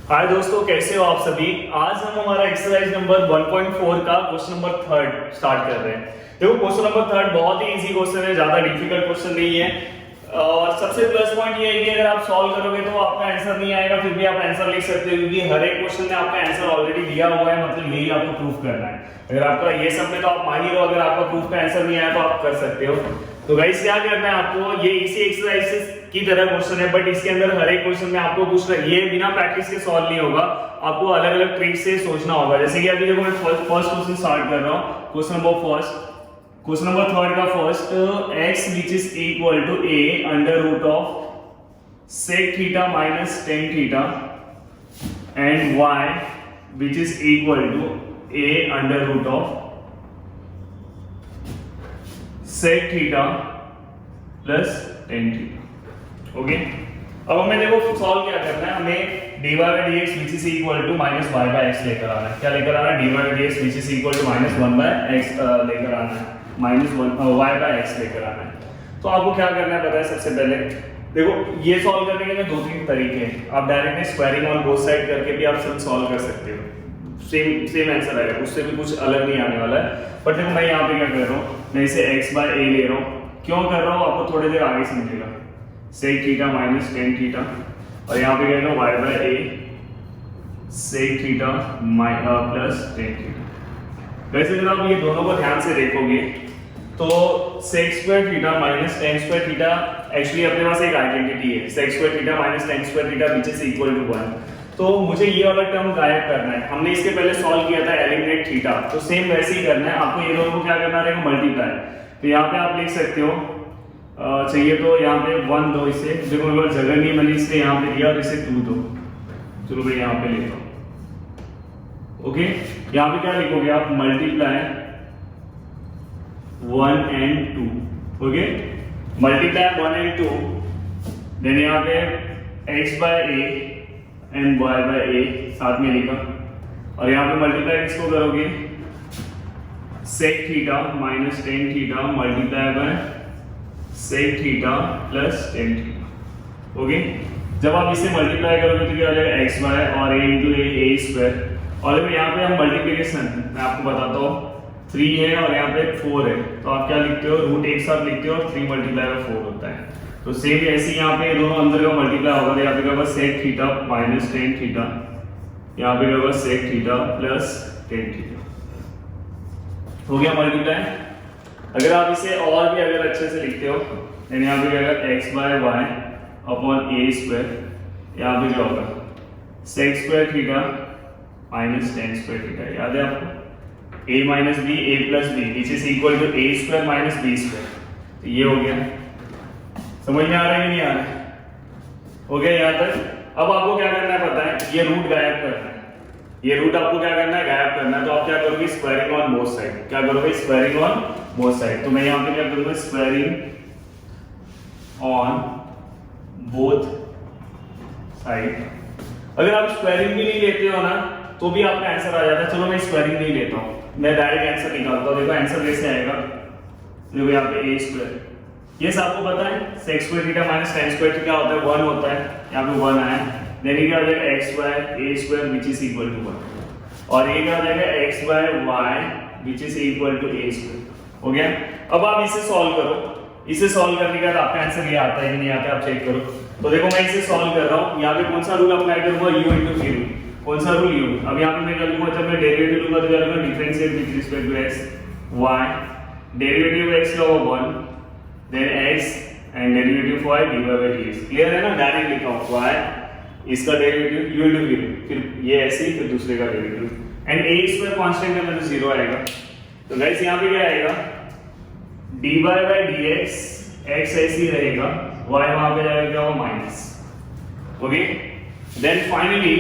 हाय दोस्तों, कैसे हो आप सभी। आज हम हमारा एक्सरसाइज नंबर 1.4 का क्वेश्चन नंबर 3 स्टार्ट कर रहे हैं। देखो क्वेश्चन नंबर 3 बहुत ही इजी क्वेश्चन है, ज्यादा डिफिकल्ट क्वेश्चन नहीं है। और सबसे प्लस पॉइंट ये है कि अगर आप सॉल्व करोगे तो आपका आंसर नहीं आएगा, फिर भी आप आंसर लिख सकते हो, क्योंकि हर एक क्वेश्चन में आपका आंसर ऑलरेडी दिया हुआ है। मतलब यही आपको प्रूफ करना है। अगर आपका ये सब में तो आप माहिर हो, अगर आपका प्रूफ का आंसर नहीं आया तो आप कर सकते हो। तो गाइस क्या करना है आपको, ये इसी एक्सरसाइज की तरह क्वेश्चन है, बट इसके अंदर हर एक क्वेश्चन में आपको कुछ ये बिना प्रैक्टिस के सॉल्व नहीं होगा। आपको अलग अलग ट्रिक से सोचना होगा। जैसे कि अभी देखो मैं फर्स्ट क्वेश्चन स्टार्ट कर रहा हूँ। क्वेश्चन नंबर थर्ड का first, x which is equal to a under root of sec theta minus tan theta and y which is equal to a under root of sec theta plus tan theta। Okay, अब हमें देखो solve क्या करना है। हमें dy by dx which is equal to minus y by x लेकर आना है। क्या लेकर आना है? dy by dx which is equal to minus 1 by x लेकर आना है, माइनस y by x लेकर आना है। तो आपको क्या करना है पता है। सबसे पहले देखो ये सॉल्व करने के दो तीन तरीके हैं। आप directly squaring on both side करके भी आप सब सॉल्व कर सकते हो, सेम आंसर आएगा, उससे भी कुछ अलग नहीं आने वाला है। बट देखो मैं यहाँ पे क्या कर रहा हूँ, मैं इसे x by a ले रहा हूँ। क्यों कर रहा हूँ आपको थोड़ी देर आगे समझेगा। sec theta minus tan theta, और यहाँ पे कहेगा y by a sec theta plus tan theta. वैसे जब आप ये दोनों को ध्यान से देखोगे तो sec square theta minus tan square theta actually अपने पास एक आइडेंटिटी है। sec square theta minus tan square theta which is equal to 1। तो मुझे ये वाला टर्म गायब करना है। हमने इसके पहले सॉल्व किया था एलिमिनेट थीटा, तो सेम वैसे ही करना है आपको। ये दोनों को क्या करना है, मल्टीप्लाई। तो यहाँ पे आप लिख सकते हो, चाहिए तो यहाँ पे 1 दो, इसे देखो मेरे पास जगह नहीं बनी इसलिए यहाँ पे दिया, और इसे 2 दो। चलो भाई यहाँ पे लिखो। ओके, यहाँ पे क्या लिखोगे आप, multiply 1 and 2। Okay, multiply 1 and 2, then यहाँ पे x by a and y by a साथ में लिखा, और यहाँ पे मल्टीप्लाई किसको करोगे, sec theta minus tan theta multiply by sec theta plus tan theta. Okay, जब आप इसे मल्टीप्लाई करोगे तो क्या हो जाएगा, x by और a into a स्क्वायर। और यहाँ पे हम मल्टीप्लिकेशन मैं आपको बताता हूँ, 3 है और यहाँ पे 4 है, तो आप क्या लिखते हो, रूट एक साथ लिखते हो और 3 मल्टीप्लाई बाय 4 होता है। तो सेम ऐसे ही यहाँ पे दोनों अंदर का मल्टीप्लाई होगा। यहाँ पे क्या होगा, sec theta minus tan theta, यहाँ पे क्या होगा sec theta plus tan theta. हो गया मल्टीप्लाई। अगर आप इसे और भी अगर अच्छे से लिखते हो, यानी यहाँ पे क्या होगा x by y upon a square, यहाँ पे क्या होगा sec square theta minus tan square theta. याद है आपको, a minus b a plus b which is equal to a square minus b square. तो ये हो गया, समझ में आ रहा है कि नहीं आ रहा है? हो गया यहाँ तक। अब आपको क्या करना है पता है, ये रूट गायब करना है। ये रूट आपको क्या करना है, गायब करना है। तो आप क्या करोगे, स्क्वायरिंग ऑन बोथ साइड। क्या करोगे, स्क्वायरिंग ऑन बोथ साइड। तो मैं यहाँ पे क्या करूंगा, स्क्वायरिंग ऑन बोथ साइड। अगर आप स्क्वायरिंग भी नहीं लेते हो ना तो भी आपका आंसर आ जाता है। चलो मैं स्क्वायरिंग नहीं लेता हूँ, मैं डायरेक्ट आंसर निकालता हूँ। देखो आंसर कैसे आएगा, देखो यहाँ पे a स्क्वायर, ये आपको पता है sec square theta minus tan square theta क्या होता है, 1 होता है। यहाँ पे 1 आया, देन क्या हो जाएगा x by a square which is equal to 1, और ये क्या हो जाएगा x by y which is equal to a square. हो गया। अब आप इसे सॉल्व करो। इसे सॉल्व करने के बाद आपका आंसर ये आता है कि नहीं आता है, आप चेक करो। तो देखो मैं इसे सॉल्व कर रहा हूँ। यहाँ पे कौन सा रूल अप्लाई करूंगा, u into v रूल। कौन सा रूल, u। अब यहाँ पे मैं क्या लूंगा, जब मैं डेरिवेटिव लूंगा तो क्या लूंगा, differentiate with respect to x, y, derivative x का होगा 1, then x and derivative y dy by dx। Clear है ना, डायरेक्ट लिखा हूं y, इसका डेरिवेटिव u into v, फिर ये ऐसे ही, फिर दूसरे का derivative, and a square constant है मतलब 0 आएगा। तो गाइस यहाँ पे क्या आएगा, dy by dx, x ऐसे ही रहेगा, y वहां पे जाएगा क्या होगा, minus. Okay, then finally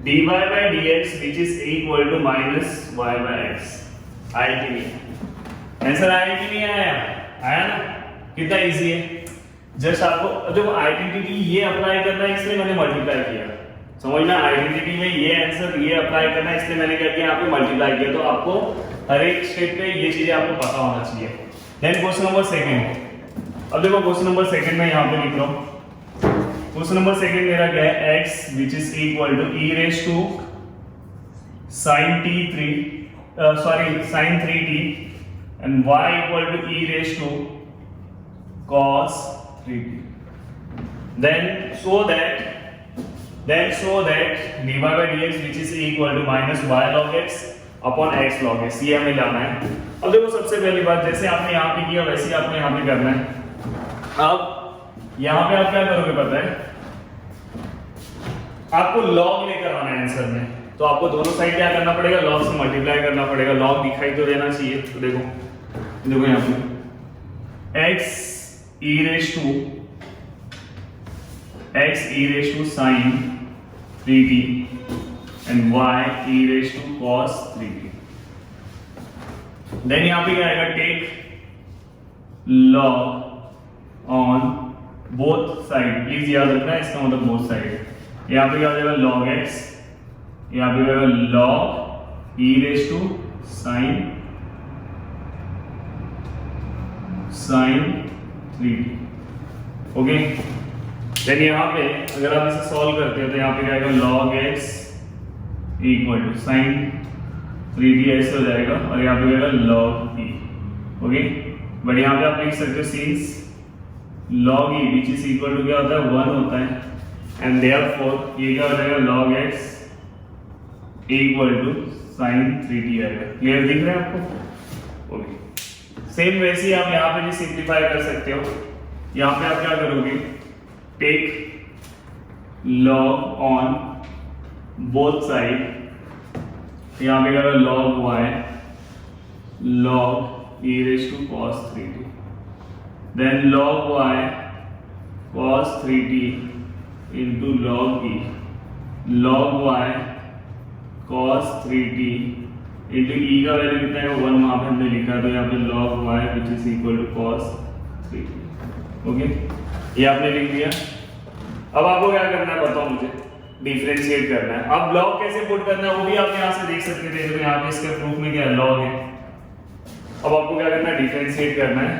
dy by dx which is equal to minus y by x। आया कि नहीं, आंसर आया कि नहीं आया, आया ना। कितना इजी है। जस्ट आपको जब आइडेंटिटी ये अप्लाई करना है इसलिए मैंने मल्टीप्लाई किया, समझना। आइडेंटिटी में ये आंसर ये अप्लाई करना है इसलिए मैंने क्या किया, यहाँ पे मल्टीप्लाई किया। तो आपको हर एक स्टेप पे ये चीजें आपको पता होना चाहिए। Then question number second. अब देखो क्वेश्चन नंबर सेकंड में यहाँ पे लिख रहा हूँ क्वेश्चन नंबर सेकंड मेरा क्या है, x which is equal to e raise to sin t3 sin 3t and y equal to e raised to cos 3t. Then show that dy by dx which is equal to minus y log x upon x log x, ये हमें लाना है। अब देखो सबसे पहली बात, जैसे आपने यहाँ पे किया वैसे ही आपने यहाँ पे करना है। अब यहाँ पे आप क्या करोगे पता है, आपको log लेकर आना है आंसर में, तो आपको दोनों साइड क्या करना पड़ेगा, log से मल्टीप्लाई करना पड़ेगा। log दिखाई तो देना चाहिए, तो देखो यहाँ पे x e raised to sin 3t and y e raised to cos 3t। Then यहाँ पे क्या आएगा, take log on both side, please याद रखना है इसका मतलब बोथ साइड। यहाँ पे क्या हो जाएगा log x, यहाँ पे क्या log e raised to sin 3t, okay. Then यहाँ पे अगर आप इसे सॉल्व करते हो तो यहाँ पे क्या आएगा, log x equal to sin 3t ऐसे हो जाएगा, और यहाँ पे क्या आएगा log e, ओके। बट यहाँ पे आप लिख सकते हो since log e which is equal to क्या होता है, 1 होता है, एंड देयरफॉर ये क्या हो जाएगा log x equal to sin 3t आएगा। क्लियर दिख रहा है आपको, ओके। सेम वैसे ही आप यहाँ पे भी सिंप्लीफाई कर सकते हो। यहाँ पे आप क्या करोगे, take log on both side, यहाँ पे क्या होगा log y log e raised to cos 3t, then log y cos 3t into log e log y cos 3t into e का वैल्यू कितना है, 1 वहां पे हमने लिखा, तो यहाँ पे log y which is equal to cos 3t, okay. ये आपने लिख दिया। अब आपको क्या करना है बताओ मुझे, डिफरेंशिएट करना है। अब log कैसे पुट करना है वो भी आप यहाँ से देख सकते थे, तो यहाँ पे इसके प्रूफ में क्या है, log है। अब आपको क्या करना है, डिफरेंशिएट करना है,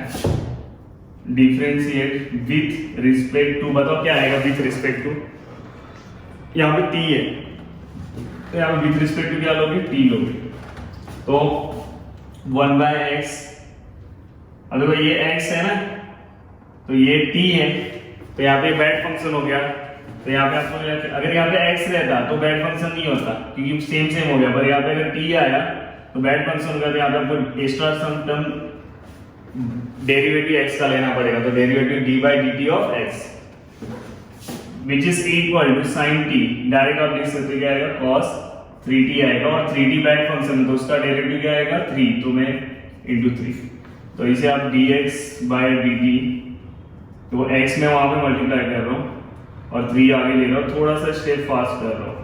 डिफरेंशिएट विथ रिस्पेक्ट टू, बताओ क्या आएगा विथ रिस्पेक्ट टू, यहाँ पे t है तो यहाँ पे विथ रिस्पेक्ट टू क्या लोगे, t लोगे, तो 1/x, अब देखो ये x है ना, तो ये t है, तो यहाँ पे बैड फंक्शन हो गया। तो यहाँ पे आपको अगर यहाँ पे x रहता तो बैड फंक्शन नहीं होता, क्योंकि सेम हो गया, पर यहाँ पे अगर t आया तो बैड फंक्शन होगा। तो यहाँ पे आपको एक्स्ट्रा सम टर्म डेरिवेटिव x का लेना पड़ेगा, तो derivative d by dt of x which is equal to sin t, direct आप लिख सकते हो क्या आएगा, cos 3t आएगा, और 3t बैड फंक्शन है तो उसका डेरिवेटिव क्या आएगा, 3, तो मैं into 3, तो इसे आप dx by dt, तो x में वहां पे मल्टीप्लाई कर रहा हूं और 3 आगे ले रहा हूं, थोड़ा सा स्टेप फास्ट कर रहा हूं,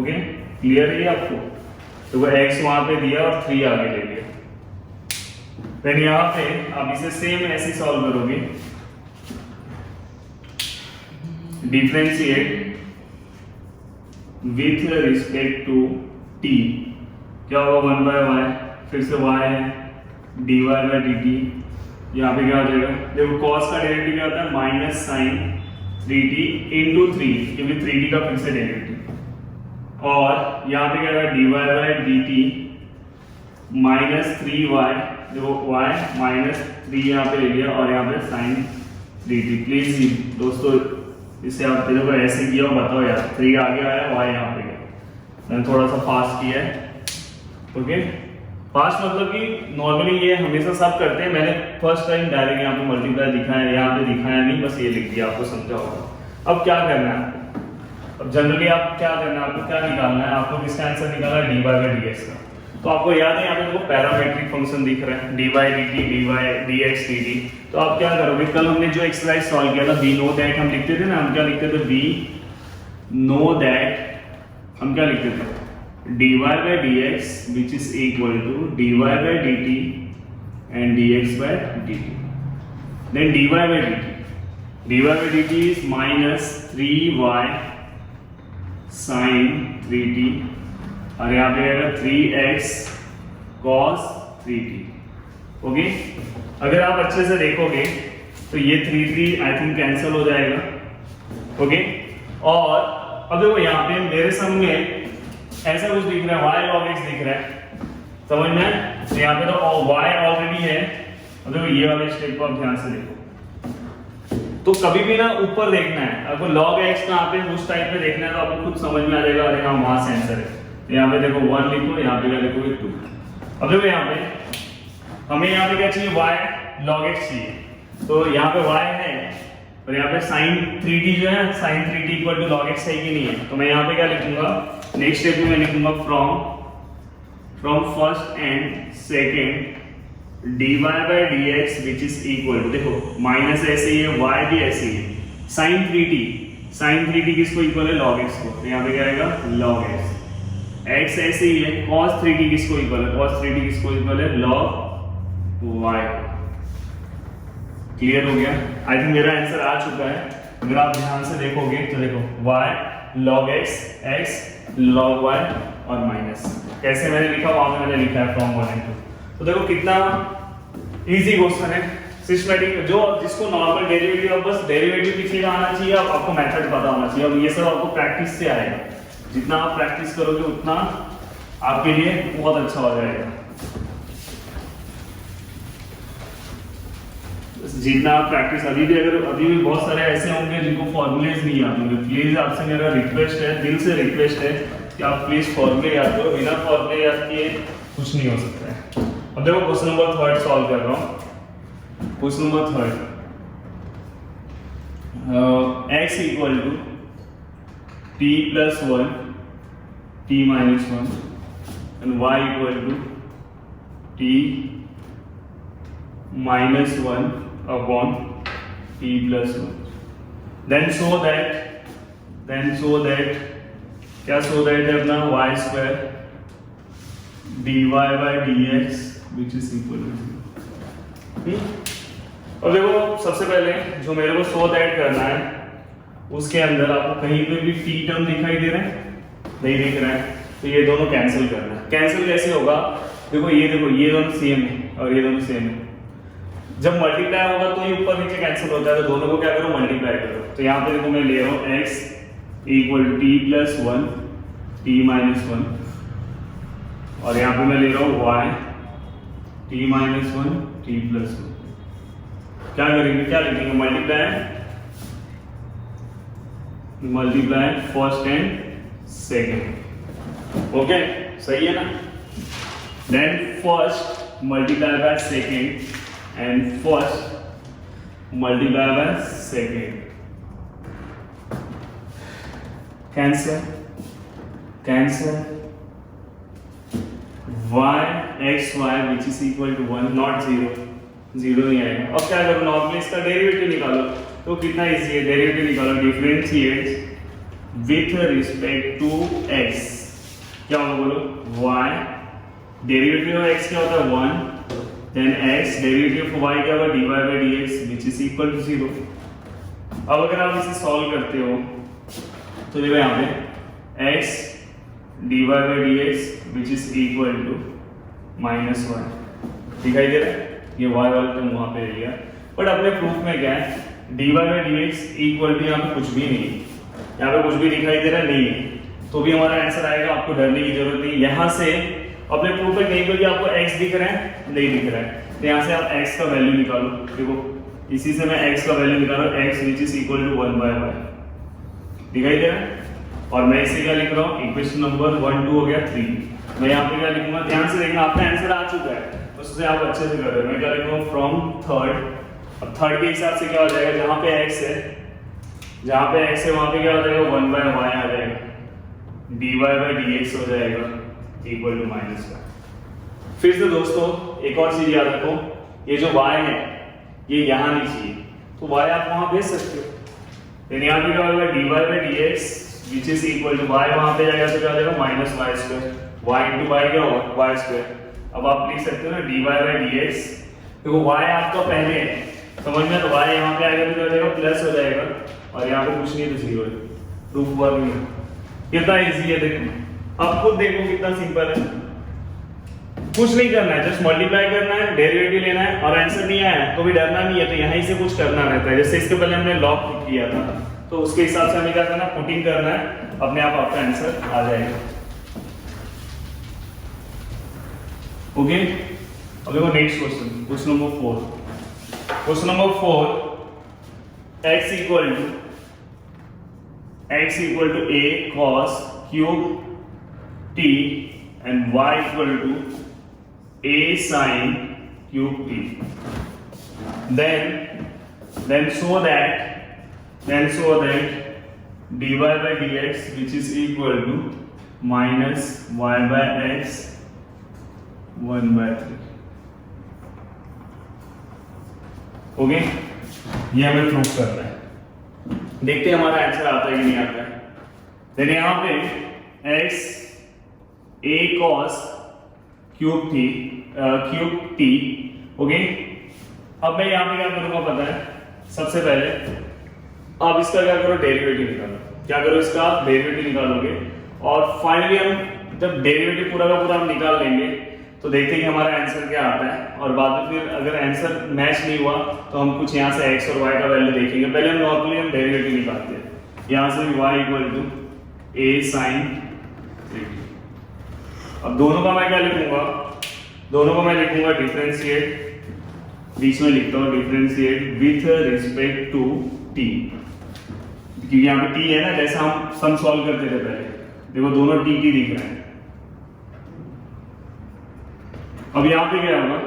ओके। क्लियर है आपको, तो वो x वहां पे दिया और 3 आगे ले लिया। देन यहाँ पे आप इसे सेम ऐसे सॉल्व करोगे, differentiate with respect to t, क्या होगा 1/y, फिर से y है dy by dt, यहाँ पे क्या हो जाएगा, देखो cos का डेरिवेटिव क्या होता है, माइनस साइन 3t into 3, क्योंकि 3t का फिर से डेरिवेटिव, और यहाँ पे क्या होगा dy by dt minus 3y, देखो y माइनस 3 यहाँ पे ले लिया, और यहाँ पे साइन 3t। प्लीज दोस्तों इसे आप देखो ऐसे किया और बताओ यार, 3 आगे आया, y यहाँ पे गया, मैंने थोड़ा सा फास्ट किया है, ओके। फास्ट मतलब कि नॉर्मली ये हमेशा सब करते हैं, मैंने फर्स्ट टाइम डायरेक्ट यहाँ पे मल्टीप्लाई दिखाया, यहाँ पे दिखाया नहीं, बस ये लिख दिया, आपको समझा होगा। अब क्या करना है आपको, अब जनरली आप क्या करना है, आपको क्या निकालना है, आपको किसका आंसर निकालना है, dy by dx का। तो आपको याद है यहाँ पे देखो पैरामेट्रिक फंक्शन दिख रहा है, dy dt dy dx dt, तो आप क्या करोगे, कल हमने जो एक्सरसाइज सॉल्व किया था we know that, हम लिखते थे ना, हम क्या लिखते थे, we know that, हम क्या लिखते थे, dy by dx which is equal to dy by dt and dx by dt, then dy by dt is minus 3y sin 3t, और यहाँ पे आएगा 3x cos 3t, ओके। अगर आप अच्छे से देखोगे तो ये 3 3 आई थिंक कैंसिल हो जाएगा, ओके। और अब देखो यहाँ पे मेरे सामने ऐसा कुछ दिख रहा है, y log x दिख रहा है, समझ में? तो यहाँ पे तो y ऑलरेडी है। अब देखो ये वाले स्टेप को आप ध्यान से देखो, तो कभी भी ना ऊपर देखना है, आपको log x कहाँ पे उस टाइप पे देखना है तो आपको खुद समझ में आ जाएगा, अरे हाँ वहां से आंसर है। तो यहाँ पे देखो 1 लिखो, यहाँ पे क्या लिखोगे 2। अब देखो यहाँ पे हमें यहाँ पे क्या चाहिए, y log x चाहिए, तो यहाँ पे y है और यहाँ पे sin 3t जो है, sin 3t equal to log x है कि नहीं है। तो मैं यहाँ पे क्या लिखूंगा, नेक्स्ट स्टेप में मैं लिखूंगा from first and second dy by dx which is equal to, देखो माइनस ऐसे ही है, y भी ऐसे ही है, sin 3t किसको इक्वल है, log x को, तो यहाँ पे क्या आएगा log x, x ऐसे ही है, cos 3t किसको इक्वल है, cos 3t किसको इक्वल है, log y। क्लियर हो गया? आई थिंक मेरा आंसर आ चुका है। अगर आप ध्यान से देखोगे तो देखो y log x, x log y और माइनस कैसे मैंने लिखा, वहां पे मैंने लिखा है फ्रॉम 1 and 2। तो देखो कितना इजी क्वेश्चन है, सिस्टमैटिक, जो जिसको नॉर्मल डेरिवेटिव, अब बस डेरिवेटिव पीछे का आना चाहिए, आपको मेथड पता होना चाहिए। अब ये सब आपको प्रैक्टिस से आएगा, जितना आप प्रैक्टिस करोगे उतना आपके लिए बहुत अच्छा हो जाएगा। जितना आप प्रैक्टिस, अभी भी बहुत सारे ऐसे होंगे जिनको फॉर्मूलेज नहीं आते होंगे, प्लीज आपसे मेरा रिक्वेस्ट है, दिल से रिक्वेस्ट है कि आप प्लीज फॉर्मूले याद करो, बिना फॉर्मूले याद किए कुछ नहीं हो सकता है। अब देखो क्वेश्चन नंबर 3 सॉल्व कर रहा हूं। Question number 3, x equal to t plus 1 t minus 1 and y equal to t minus 1 upon t plus 1। Then so that क्या सो दैट है अपना y square dy by dx which is equal to 0। और देखो सबसे पहले जो मेरे को सो दैट करना है, उसके अंदर आपको कहीं पे भी t टर्म दिखाई दे रहा है, नहीं दिख रहा है, तो ये दोनों कैंसिल करना है। कैंसिल कैसे होगा, देखो ये दोनों सेम है और ये दोनों सेम है, जब मल्टीप्लाई होगा तो ये ऊपर नीचे कैंसिल होता है, तो दोनों को क्या करो, मल्टीप्लाई करो। तो यहाँ पे देखो मैं ले रहा हूँ x equal to t plus 1 t minus 1 और यहाँ पे मैं ले रहा हूँ y t minus 1 t plus 1। क्या करेंगे, क्या लिखेंगे, multiply first and second. Okay सही है ना? Then first multiply by second and first multiply by second, cancel y x y which is equal to 1 not 0 नहीं आएगा। अब क्या करो, नॉर्मली इसका डेरिवेटिव निकालो, तो कितना इजी है, डेरिवेटिव निकालो, differentiate with respect to x, क्या होगा बोलो, y डेरिवेटिव ऑफ x क्या होता है 1, then x derivative of y क्या होगा dy by dx which is equal to 0। अब अगर आप इसे सॉल्व करते हो तो देखो यहाँ पे x dy by dx which is equal to -1 दिखाई दे रहा है, ये y वाला टर्म वहां पे रह गया। बट अपने प्रूफ में क्या है, dy by dx equal to यहाँ पे कुछ भी नहीं, यहाँ पे कुछ भी दिखाई दे रहा नहीं है, तो भी हमारा आंसर आएगा, आपको डरने की जरूरत नहीं। यहाँ से अपने प्रूफ में कहीं पर भी आपको x दिख रहा है, नहीं दिख रहा है, तो यहाँ से आप x का वैल्यू निकालो। देखो इसी से मैं x का वैल्यू निकालो, x which is equal to 1 by y दिखाई दे रहा है। और मैं इसे क्या लिख रहा हूँ, इक्वेशन नंबर 1 2 हो गया 3। मैं यहाँ पे क्या लिखूंगा, ध्यान से देखना, आपका आंसर आ चुका है, उससे आप अच्छे से कर रहे हो। मैं क्या लिखूंगा, फ्रॉम थर्ड, अब थर्ड के हिसाब से क्या हो जाएगा, जहाँ पे x है वहां पे क्या हो जाएगा 1 by y आ जाएगा, dy by dx हो जाएगा इक्वल टू -1। फिर से दोस्तों एक और चीज याद रखो, ये जो y है ये यहाँ नहीं चाहिए, तो y आप वहां भेज सकते हो। तो यहाँ पे क्या होगा dy by dx which is equal to y, वहां पे जाएगा तो क्या हो जाएगा -y², y into y क्या होगा y²। अब आप लिख सकते हो ना dy by dx, देखो y आपका पहले है समझ में, तो y यहाँ पे आएगा तो क्या हो जाएगा प्लस हो जाएगा, और यहाँ पे कुछ नहीं तो 0 है, प्रूफ वर्क नहीं। कितना इजी है, देखो आप खुद देखो कितना सिंपल है, कुछ नहीं करना है, जस्ट मल्टीप्लाई करना है, डेरिवेटिव लेना है, और आंसर नहीं आया तो भी डरना नहीं है, तो यहीं से कुछ करना रहता है। जैसे इसके पहले हमने लॉग किया था, तो उसके हिसाब से हमें क्या करना है, पुटिंग करना है, अपने आप आपका आंसर आ जाएगा। ओके, अब देखो next question, question number 4। Question number 4, x equal to a cos cube t and y equal to a sin cube t. Then show that dy by dx which is equal to minus y by x 1/3. Okay, ये हमें prove करना है। देखते हैं हमारा answer आता है कि नहीं आता है। देखिए यहाँ पे x a cos cube t, okay. अब मैं यहाँ पे क्या करूंगा पता है, सबसे पहले आप इसका क्या करो, डेरिवेटिव निकालो। क्या करो, इसका आप डेरिवेटिव निकालोगे और फाइनली हम जब डेरिवेटिव पूरा का पूरा हम निकाल लेंगे तो देखते हैं कि हमारा आंसर क्या आता है। और बाद में फिर अगर आंसर मैच नहीं हुआ तो हम कुछ यहाँ से x और y का वैल्यू देखेंगे। पहले हम नॉर्मली हम डेरिवेटिव निकालते हैं। यहाँ से y equal to a sin 3t। अब दोनों का मैं क्या लिखूंगा, दोनों को मैं लिखूंगा डिफरेंशिएट, बीच में लिखता हूँ differentiate with respect to t, क्योंकि यहाँ पे t है ना, जैसा हम सम सॉल्व करते थे पहले, देखो दोनों t की दिख रहे हैं। अब यहाँ पे क्या होगा,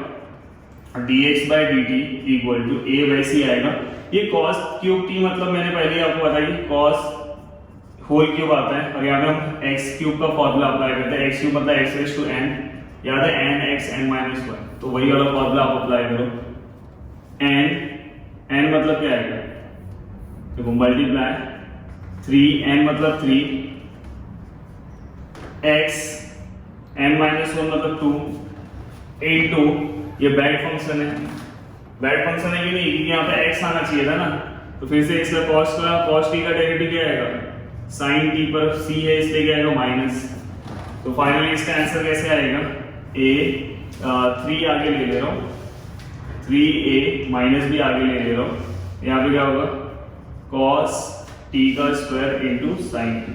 dx by dt equal to a वैसे ही आएगा। ये cos क्यूब t मतलब मैंने पहले ही आपको बताया कि cos होल क्यूब आता है, और यहाँ पे हम x क्यूब का फॉर्मूला अप्लाई करते हैं। x क्यूब मतलब x रेज़ टू n, याद है n x n माइनस 1, तो वही वाला फॉर्मूला आप अप्लाई करो। n मतलब क्या आएगा, देखो मल्टीप्लाई 3n मतलब 3 x n माइनस 1 मतलब 2 into ये बैड फंक्शन है, बैड फंक्शन है कि नहीं, क्योंकि यहाँ पे x आना चाहिए था ना, तो फिर से इसका cos t का डेरिवेटिव क्या आएगा, sin t पर c है इसलिए क्या आएगा माइनस। तो फाइनली इसका आंसर कैसे आएगा, a 3 आगे ले रहा हूँ, 3a माइनस भी आगे ले रहा हूँ, यहाँ पे क्या होगा cos t का स्क्वायर इंटू sin t।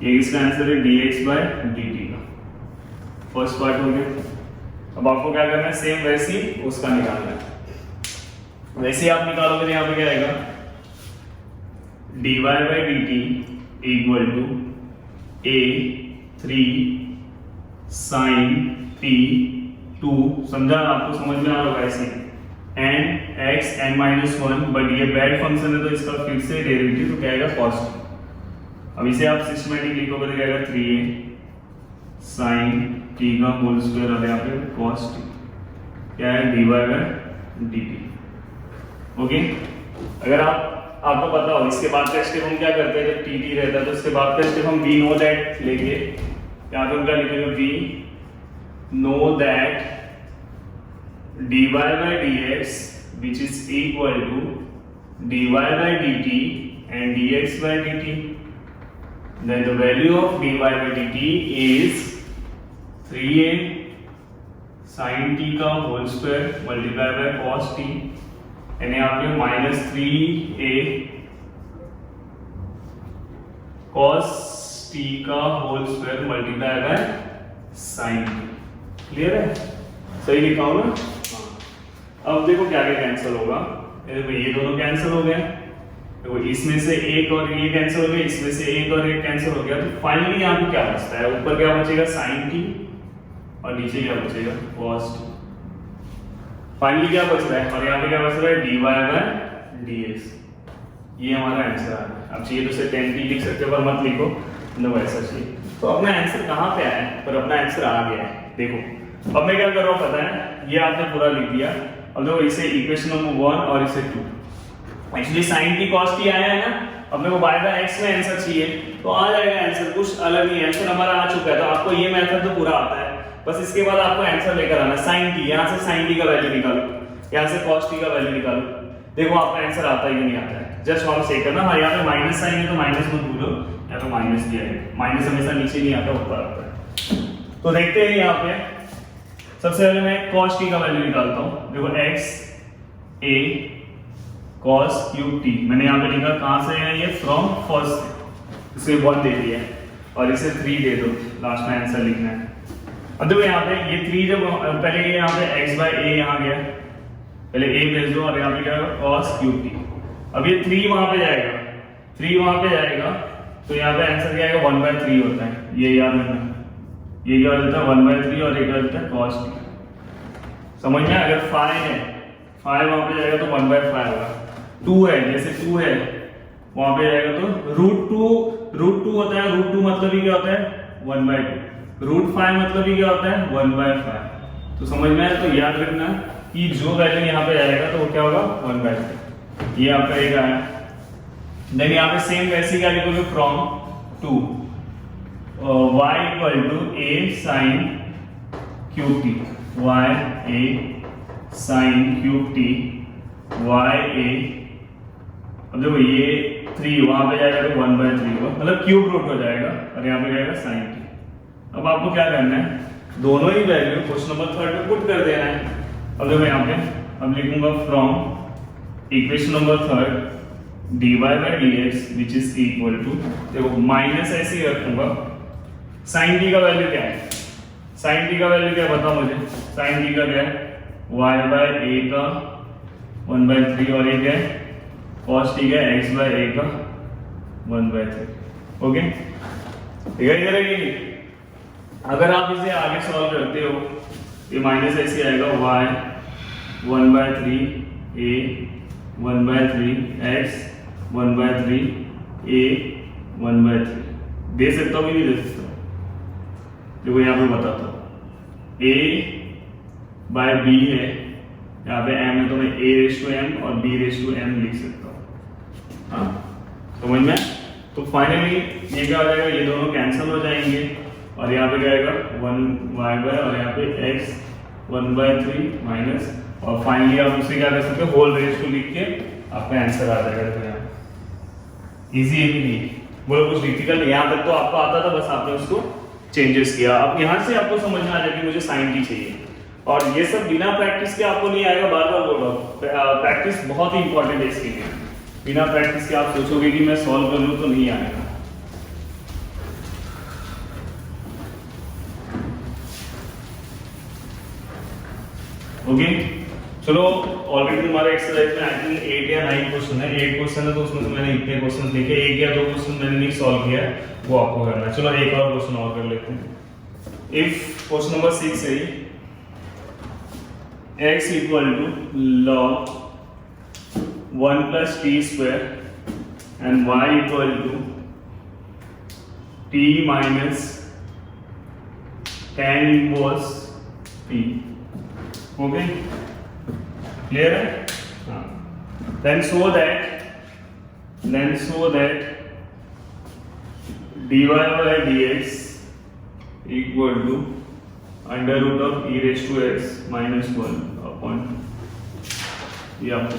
ये इसका आंसर है dx by dt का। फर्स्ट पार्ट हो गया। अब आपको क्या करना है, सेम वैसे ही उसका निकालना है। वैसे ही आप निकालोगे तो यहाँ पे क्या आएगा, dy by dt equal to a 3 sin t 2, समझा, आपको समझ में आ रहा होगा ऐसे, n x n minus 1, but ये बैड फंक्शन है तो इसका फिर से डेरिवेटिव तो क्या आएगा cos। अब इसे आप सिस्टमैटिक लिखोगे तो क्या आएगा 3a sin t का होल स्क्वायर और यहाँ पे cos t, क्या है dy by dt। ओके, अगर आपको पता हो इसके बाद का स्टेप हम क्या करते हैं, जब tt रहता है तो इसके बाद का स्टेप हम we know that लेंगे। यहाँ पे हम क्या लिखेंगे, we know that dy by dx which is equal to dy by dt and dx by dt, then the value of dy by dt is 3a sin t का whole square multiply by cos t, and यहाँ पे minus 3a cos t का whole square multiply by sin t। Clear है, सही लिखा हो ना। अब देखो क्या क्या कैंसिल होगा, ये दोनों कैंसिल हो गए, देखो इसमें से एक और ये कैंसिल हो गया, इसमें से एक और एक कैंसिल हो गया, तो फाइनली यहाँ पे क्या बचता है, ऊपर क्या बचेगा sin t और नीचे क्या बचेगा cos t। फाइनली क्या बच रहा है, और यहाँ पे क्या बच रहा है dy by dx। ये हमारा आंसर आ रहा है। अब चाहिए तो इसे 10t लिख सकते हो, पर मत लिखो, नो ऐसा चाहिए। तो अपना आंसर कहाँ पे आया है, पर अपना आंसर आ गया है। देखो अब मैं क्या कर रहा हूँ पता है, ये आपने पूरा लिख दिया। अब देखो इसे इक्वेशन नंबर 1 और इसे 2, actually sin t cos t आया है ना, अपने को y by x में आंसर चाहिए तो आ जाएगा आंसर, कुछ अलग नहीं, आंसर हमारा आ चुका है। तो आपको ये मेथड तो पूरा आता है, बस इसके बाद आपको आंसर लेकर आना। sin t, यहाँ से sin t का वैल्यू निकालो, यहाँ से cos t का वैल्यू निकालो, देखो आपका आंसर आता है कि नहीं आता है। जस्ट वहां चेक करना। हाँ, यहाँ पे माइनस साइन है तो माइनस मत भूलो, यहाँ पे माइनस दिया है, माइनस हमेशा नीचे नहीं आता, ऊपर आता है। तो देखते हैं यहाँ पे सबसे पहले मैं cos t का वैल्यू निकालता हूँ। देखो x a cos cube T. मैंने यहाँ पे लिखा कहाँ से है ये, फ्रॉम फर्स्ट, इसे 1 दे दिया है और इसे 3 दे दो, लास्ट में आंसर लिखना है। अब देखो यहाँ पे ये 3 जब पहले ये यहाँ पे x बाय a यहाँ गया, पहले a भेज दो और यहाँ पे क्या होगा cos क्यूब टी। अब ये 3 वहाँ पे जाएगा, 3 वहाँ पे जाएगा तो यहाँ पे आंसर क्या आएगा 1/3 होता है, ये याद रखना। ये क्या होता है 1/3 और एक होता है cos टी। समझ में? अगर 5 है, 5 वहाँ पे जाएगा तो 1/5 होगा। 2 है, जैसे 2 है वहाँ पे जाएगा तो √2 होता है। √2 मतलब ही क्या होता है 1/2। √5 मतलब ही क्या होता है 1/5। तो समझ में आया? तो याद रखना कि जो वैल्यू यहाँ पे जाएगा तो वो क्या होगा 1/2। ये आपका एक आया। देन यहाँ पे सेम वैसे क्या लिखोगे, from two y = a sin cube t, y a sin cube t, y a, अब देखो ये 3 वहां पे जाएगा तो 1/3 होगा, मतलब क्यूब रूट हो जाएगा और यहाँ पे जाएगा sin टी। अब आपको क्या करना है, दोनों ही वैल्यू क्वेश्चन नंबर 3 में पुट कर देना है। अब देखो यहाँ पे अब लिखूंगा from equation number 3 dy by dx which is equal to, देखो माइनस ऐसे ही रखूंगा। sin t का वैल्यू क्या है, sin t का वैल्यू क्या बता मुझे, sin t का क्या है y by a का 1/3 और एक है cos t का x by a का 1/3। ओके, ठीक है इधर है। अगर आप इसे आगे सॉल्व करते हो ये माइनस ऐसे आएगा y 1/3 a 1/3 x 1/3 a 1/3 दे सकता हूँ कि नहीं दे सकता? देखो यहाँ पे बताता हूँ, a by b है, यहाँ पे m है तो मैं a⁻m और b⁻m लिख सकता हूँ। हाँ समझ में? तो फाइनली ये क्या हो जाएगा, ये दोनों कैंसिल हो जाएंगे और यहाँ पे क्या आएगा 1y और यहाँ पे x 1/3 माइनस, और फाइनली आप उसे क्या कर सकते हो होल रेज को लिख के आपका आंसर आ जाएगा। देखो यहाँ इजी है कि नहीं, बोलो कुछ डिफिकल्ट? यहाँ तक तो आपको आता था, बस आपने उसको चेंजेस किया। अब यहाँ से आपको समझ में आ जाए कि मुझे sin t चाहिए, और ये सब बिना प्रैक्टिस के आपको नहीं आएगा। बार बार बोल रहा हूँ, प्रैक्टिस बहुत ही इंपॉर्टेंट है इसके लिए। बिना प्रैक्टिस के आप सोचोगे कि मैं सॉल्व कर लूँ तो नहीं आएगा। ओके चलो, ऑलरेडी तुम्हारे एक्सरसाइज में आई थिंक 8 या 9 क्वेश्चन है। 8 क्वेश्चन है तो उसमें से मैंने इतने क्वेश्चन लिखे, 1 या 2 क्वेश्चन मैंने नहीं सॉल्व किया, वो आपको करना है। चलो एक और क्वेश्चन और कर लेते हैं। इफ क्वेश्चन नंबर 6 है, x = log 1 + t² and y = t minus tan inverse t। Okay clear है? हाँ, then show that dy by dx equal to under root of e raised to x minus 1 upon, ये आपको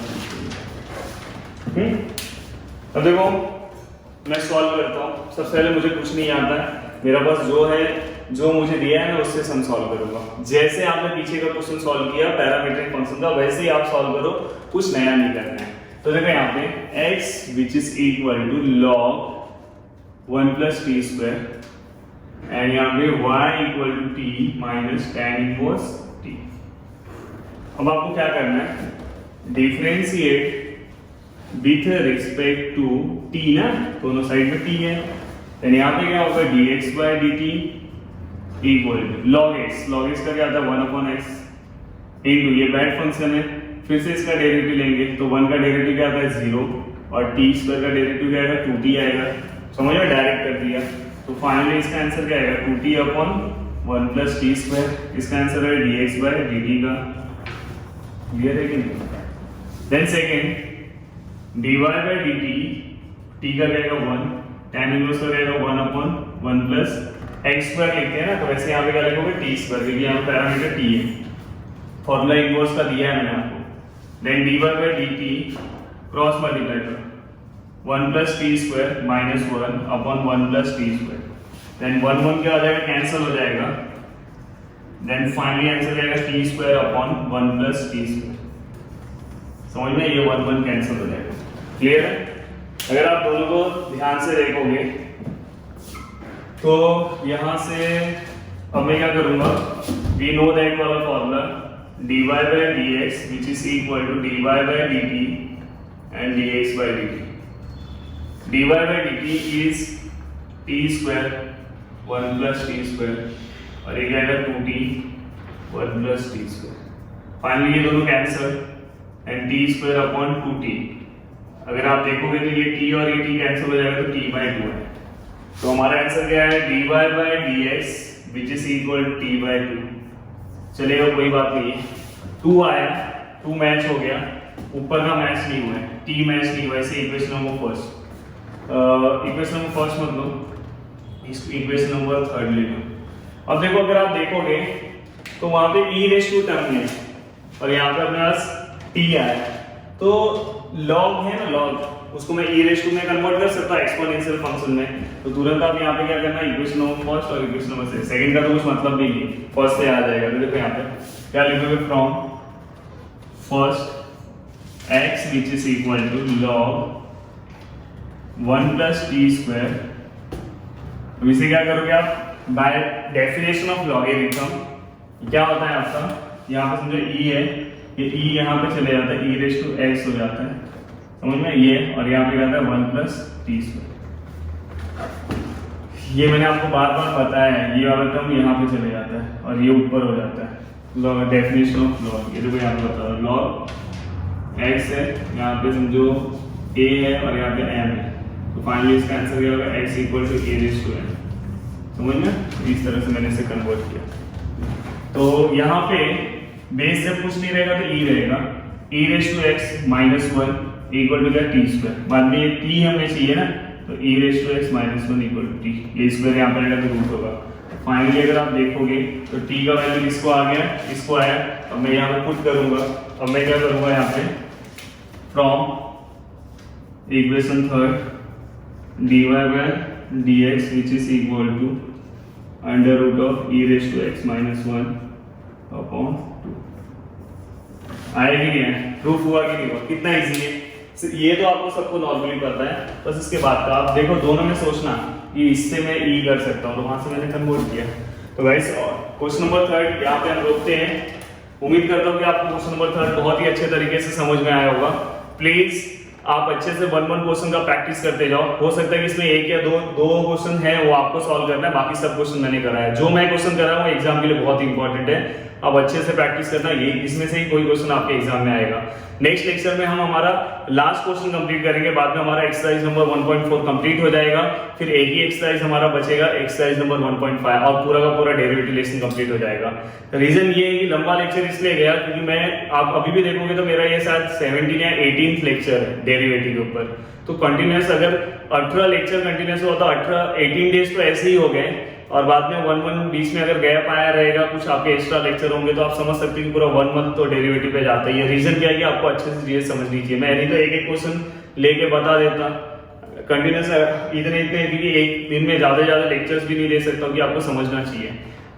अब देखो मैं solve करता हूँ। सबसे पहले मुझे कुछ नहीं आता है, मेरा पास जो है, जो मुझे दिया है मैं उससे सम सॉल्व करूंगा। जैसे आपने पीछे का क्वेश्चन सॉल्व किया पैरामीट्रिक फंक्शन का, वैसे ही आप सॉल्व करो, कुछ नया नहीं करना है। तो देखो यहाँ पे x which is equal to log 1 + t² and यहाँ पे y equal to t minus tan inverse t। अब आपको क्या करना है, differentiate with respect to t ना, दोनों साइड में t है, तो यहाँ पे क्या होगा dx by dt equal to log x का क्या आता है 1/x इनटू, ये बैड फंक्शन है, फिर से इसका डेरिवेटिव लेंगे तो 1 का डेरिवेटिव क्या आता है 0 और t² का डेरिवेटिव क्या आएगा 2t आएगा। समझ में? डायरेक्ट कर दिया। तो फाइनली इसका आंसर क्या आएगा 2t/1 + t²। इसका आंसर है dx by dt का। क्लियर है कि नहीं? Then second dy by dt, t का क्या आएगा 1, tan इनवर्स का रहेगा 1/1 + x² लिखते हैं ना, तो वैसे यहाँ पे क्या लिखोगे t², क्योंकि यहाँ पे पैरामीटर t है, फॉर्मूला इनवर्स का दिया है मैंने आपको। Then dy by dt cross multiply करो 1 + t² minus 1 upon 1 + t²। Then 1 क्या हो जाएगा, कैंसिल हो जाएगा। देन फाइनली आंसर आएगा t² upon 1 + t²। समझ में, ये 1 1 कैंसिल हो जाएगा। क्लियर है? अगर आप दोनों को ध्यान से देखोगे तो यहां से अब मैं क्या करूंगा, वी नो दैट वाला formula dy by dx which is equal to dy by dt and dx by dt. dy by dt is t square 1 plus t square और एक आएगा 2t 1 plus t square. Finally ये दोनों cancel and t square upon 2t. अगर आप देखोगे तो ये t और ये t कैंसिल हो जाएगा तो t by 2 है। तो हमारा आंसर क्या है, dy by dx which is equal to t by 2. चलेगा, कोई बात नहीं है। 2 आया, 2 मैच हो गया, ऊपर का मैच नहीं हुआ है, t मैच नहीं हुआ, इसे इक्वेशन नंबर फर्स्ट मत लो, इस इक्वेशन नंबर थर्ड ले लो। अब देखो, अगर आप देखोगे तो वहां पे e रेज़ टू टर्म है और यहाँ पे अपने पास t आया, तो log है ना, log उसको मैं e रेज़ टू में कन्वर्ट कर सकता हूं एक्सपोनेंशियल फंक्शन में। तो तुरंत आप यहाँ पे क्या करना है, इक्वेशन नंबर फर्स्ट और इक्वेशन नंबर सेकंड का तो कुछ मतलब भी नहीं, फर्स्ट से आ जाएगा। तो देखो यहाँ पे क्या लिखोगे, from first x which is equal to log 1 plus t square। अब इसे क्या करोगे आप, बाय डेफिनेशन ऑफ लॉगरिथम क्या होता है आपका, यहाँ पे समझो e है, ये e यहाँ पे चले जाता है, e रेज़ टू x हो जाता है, समझ में ये, और यहाँ पे आता है 1 plus t square। ये मैंने आपको बार बार बताया है, ये वाला टर्म यहाँ पे चले जाता है और ये ऊपर हो जाता है। लॉग डेफिनेशन ऑफ लॉग, ये देखो यहाँ पे बता रहा हूँ, लॉग x है, यहाँ पे समझो a है और यहाँ पे m है, तो फाइनली इसका आंसर क्या होगा, x equal to a raise to m। समझ में, इस तरह से मैंने इसे कन्वर्ट किया। तो यहाँ पे बेस जब कुछ नहीं रहेगा तो e रहेगा, e raise to x minus 1 equal to क्या, टी स्क्वायर, बाद में ये t हमें चाहिए ना, तो e raise to x minus 1 equal to t, ये स्क्वायर यहाँ पे रहेगा तो रूट होगा। फाइनली अगर आप देखोगे तो t का वैल्यू इसको आ गया, इसको आया, अब मैं यहाँ पे पुट करूंगा। अब मैं क्या करूंगा यहाँ पे, from equation third dy by dx which is equal to under root of e raise to x minus 1 upon 2। आया कि नहीं आया, प्रूफ हुआ कि नहीं हुआ, कितना इजी है। ये तो आपको सबको नॉर्मली पता है, बस इसके बाद का आप देखो, दोनों में सोचना कि इससे मैं e कर सकता हूँ, तो वहां से मैंने कन्वर्ट किया। तो गाइस क्वेश्चन नंबर थर्ड यहाँ पे हम रोकते हैं। उम्मीद करता हूँ कि आपको क्वेश्चन नंबर थर्ड बहुत ही अच्छे तरीके से समझ में आया होगा। प्लीज आप अच्छे से 1 क्वेश्चन का प्रैक्टिस करते जाओ। हो सकता है कि इसमें एक या दो क्वेश्चन है वो आपको सॉल्व करना है, बाकी सब क्वेश्चन मैंने कराया है। जो मैं क्वेश्चन कर रहा हूँ एग्जाम के लिए बहुत ही इंपॉर्टेंट है, आप अच्छे से प्रैक्टिस करना, ये इसमें से ही कोई क्वेश्चन आपके एग्जाम में आएगा। नेक्स्ट लेक्चर में हम हमारा लास्ट क्वेश्चन कंप्लीट करेंगे, बाद में हमारा एक्सरसाइज नंबर 1.4 कंप्लीट हो जाएगा, फिर एक ही एक्सरसाइज हमारा बचेगा, एक्सरसाइज नंबर 1.5, और पूरा का पूरा डेरिवेटिव लेसन कंप्लीट हो जाएगा। रीजन ये है कि लंबा लेक्चर इसलिए गया क्योंकि मैं, आप अभी भी देखोगे तो मेरा ये शायद 17 या 18th लेक्चर है डेरिवेटिव के ऊपर। तो कंटिन्यूअस अगर 18 लेक्चर कंटिन्यूअस हुआ तो 18 डेज तो ऐसे ही हो गए, और बाद में 1 बीच में अगर गैप आया रहेगा, कुछ आपके एक्स्ट्रा लेक्चर होंगे, तो आप समझ सकते हैं कि पूरा 1 मंथ तो डेरिवेटिव पे जाता है। ये रीजन क्या है कि आपको अच्छे से चीजें समझनी चाहिए। मैं नहीं तो एक एक क्वेश्चन लेके बता देता कंटिन्यूअस, इतने क्योंकि एक दिन में ज्यादा लेक्चर्स भी नहीं दे सकता कि आपको समझना चाहिए।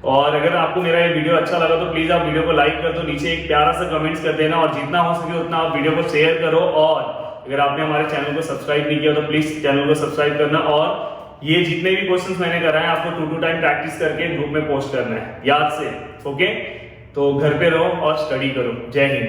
और अगर आपको मेरा ये वीडियो अच्छा लगा तो प्लीज आप वीडियो को लाइक कर दो, नीचे एक प्यारा सा कमेंट्स कर देना, और जितना हो सके उतना आप वीडियो को शेयर करो। और अगर आपने हमारे चैनल को सब्सक्राइब नहीं किया तो प्लीज चैनल को सब्सक्राइब करना, और ये जितने भी क्वेश्चंस मैंने कराए हैं आपको 2 टाइम प्रैक्टिस करके ग्रुप में पोस्ट करना है, याद से। ओके, तो घर पे रहो और स्टडी करो। जय हिंद।